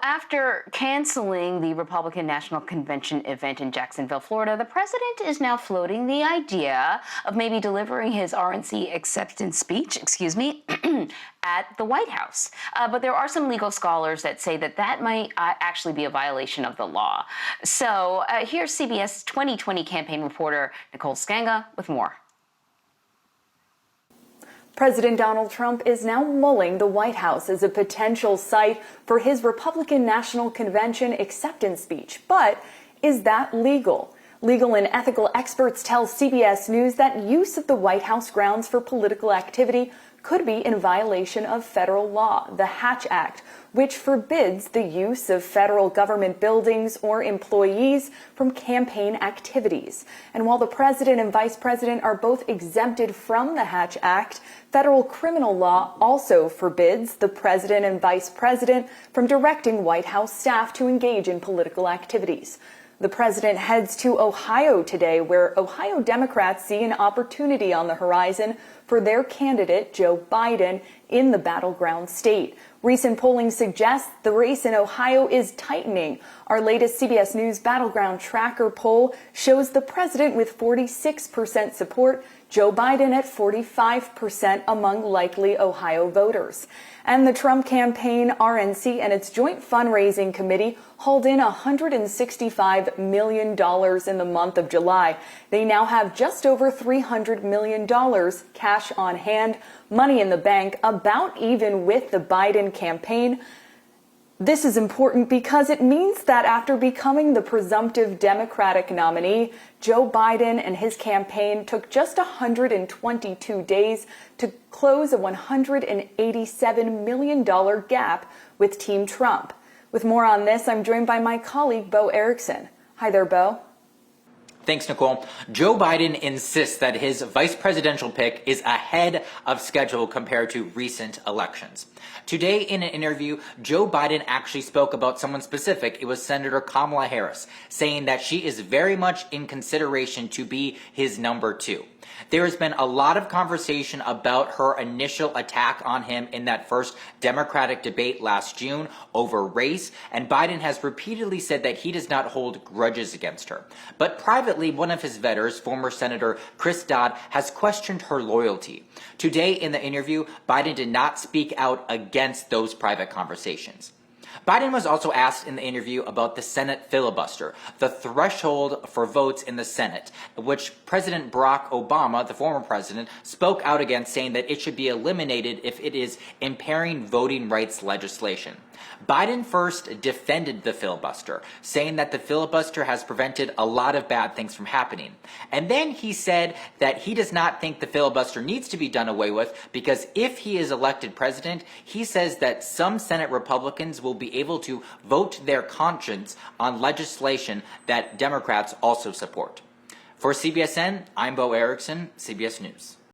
After canceling the Republican National Convention event in Jacksonville, Florida, the president is now floating the idea of maybe delivering his RNC acceptance speech, at the White House. But there are some legal scholars that say that that might actually be a violation of the law. So here's CBS 2020 campaign reporter Nicole Sganga with more. President Donald Trump is now mulling the White House as a potential site for his Republican National Convention acceptance speech. But is that legal? Legal and ethical experts tell CBS News that use of the White House grounds for political activity could be in violation of federal law, the Hatch Act, which forbids the use of federal government buildings or employees from campaign activities. And while the president and vice president are both exempted from the Hatch Act, federal criminal law also forbids the president and vice president from directing White House staff to engage in political activities. The president heads to Ohio today, where Ohio Democrats see an opportunity on the horizon for their candidate, Joe Biden, in the battleground state. Recent polling suggests the race in Ohio is tightening. Our latest CBS News Battleground Tracker poll shows the president with 46% support, Joe Biden at 45% among likely Ohio voters. And the Trump campaign, RNC, and its joint fundraising committee hauled in $165 million in the month of July. They now have just over $300 million cash on hand, money in the bank, about even with the Biden campaign. This is important because it means that after becoming the presumptive Democratic nominee, Joe Biden and his campaign took just 122 days to close a $187 million gap with Team Trump. With more on this, I'm joined by my colleague, Bo Erickson. Hi there, Bo. Thanks, Nicole. Joe Biden insists that his vice presidential pick is ahead of schedule compared to recent elections. Today, in an interview, Joe Biden actually spoke about someone specific. It was Senator Kamala Harris, saying that she is very much in consideration to be his number two. There has been a lot of conversation about her initial attack on him in that first Democratic debate last June over race, and Biden has repeatedly said that he does not hold grudges against her. But privately, one of his betters, former Senator Chris Dodd, has questioned her loyalty. Today in the interview, Biden did not speak out against those private conversations. Biden was also asked in the interview about the Senate filibuster, the threshold for votes in the Senate, which President Barack Obama, the former president, spoke out against, saying that it should be eliminated if it is impairing voting rights legislation. Biden first defended the filibuster, saying that the filibuster has prevented a lot of bad things from happening. And then he said that he does not think the filibuster needs to be done away with because if he is elected president, he says that some Senate Republicans will be able to vote their conscience on legislation that Democrats also support. For CBSN, I'm Bo Erickson, CBS News.